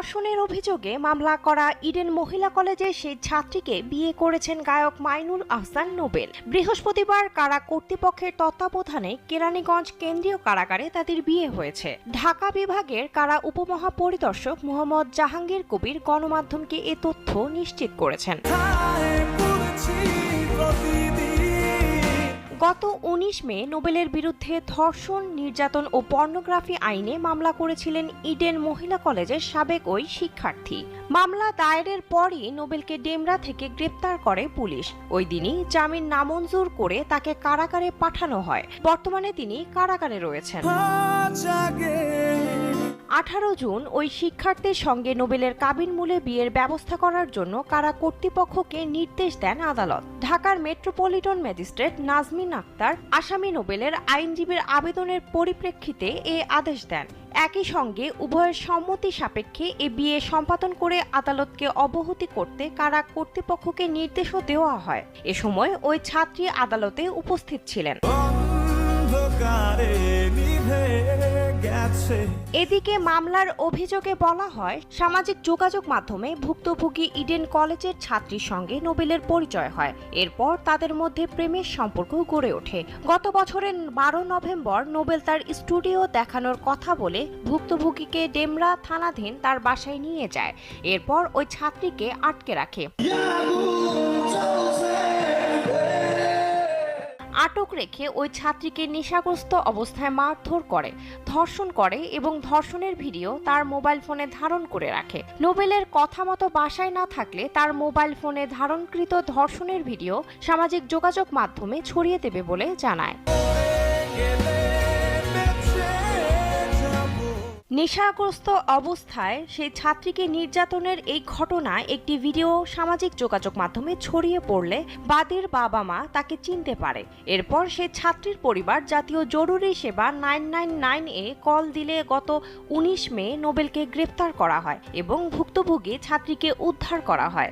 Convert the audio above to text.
ধর্ষণের অভিযোগে মামলা করা ইডেন মহিলা কলেজে সেই ছাত্রীকে বিয়ে করেছেন গায়ক মাইনুল আহসান নোবেল। বৃহস্পতিবার কারা কর্তৃপক্ষের তত্ত্বাবধানে কেরানীগঞ্জ কেন্দ্রীয় কারাগারে তাদের বিয়ে হয়েছে। ঢাকা বিভাগের কারা উপমহাপরিদর্শক মোহাম্মদ জাহাঙ্গীর কবির গণমাধ্যমকে এ তথ্য নিশ্চিত করেছেন। গত ১৯ মে নোবেলের বিরুদ্ধে ধর্ষণ, নির্যাতন ও পর্নোগ্রাফি আইনে মামলা করেছিলেন ইডেন মহিলা কলেজের সাবেক ওই শিক্ষার্থী। মামলা দায়েরের পরই নোবেলকে ডেমরা থেকে গ্রেপ্তার করে পুলিশ। ওই দিনই জামিন নামঞ্জুর করে তাকে কারাগারে পাঠানো হয়। বর্তমানে তিনি কারাগারে রয়েছেন। 18 জুন ওই শিক্ষার্থীর সঙ্গে নোবেলের কাবিনমূলে বিয়ের ব্যবস্থা করার জন্য কারা কর্তৃপক্ষকে নির্দেশ দেন আদালত। ঢাকার মেট্রোপলিটন ম্যাজিস্ট্রেট নাজমিন আক্তার আসামি নোবেলের আইনজীবীর আবেদনের পরিপ্রেক্ষিতে এ আদেশ দেন। একই সঙ্গে উভয়ের সম্মতি সাপেক্ষে এ বিয়ে সম্পাদন করে আদালতকে অবহিত করতে কারা কর্তৃপক্ষকে নির্দেশও দেওয়া হয়। এ সময় ওই ছাত্রী আদালতে উপস্থিত ছিলেন। এদিকে মামলার অভিযোগে বলা হয়, সামাজিক যোগাযোগ মাধ্যমে ভুক্তভোগী ইডেন কলেজের ছাত্রীর সঙ্গে নোবেলের পরিচয় হয়। এরপর তাদের মধ্যে প্রেমের সম্পর্ক গড়ে ওঠে। গত বছরের 12 নভেম্বর নোবেল তার স্টুডিও দেখানোর কথা বলে ভুক্তভোগীকে ডেমরা থানাধীন তার বাসায় নিয়ে যায়। এরপর ওই ছাত্রীকে আটকে রাখে। আটক রেখে ওই ছাত্রীকে নেশাগ্রস্ত অবস্থায় মারধর করে, ধর্ষণ করে এবং ধর্ষণের ভিডিও তার মোবাইল ফোনে ধারণ করে রাখে। নোবেলের কথা মতো বাসায় না থাকলে তার মোবাইল ফোনে ধারণকৃত ধর্ষণের ভিডিও সামাজিক যোগাযোগ মাধ্যমে ছড়িয়ে দেবে বলে জানায়। নেশাগ্রস্ত অবস্থায় সেই ছাত্রীকে নির্যাতনের এই ঘটনায় একটি ভিডিও সামাজিক যোগাযোগ মাধ্যমে ছড়িয়ে পড়লে বাদীর বাবা মা তাকে চিনতে পারে। এরপর সেই ছাত্রীর পরিবার জাতীয় জরুরি সেবা 999 কল দিলে গত 19 মে নোবেলকে গ্রেপ্তার করা হয় এবং ভুক্তভোগী ছাত্রীকে উদ্ধার করা হয়।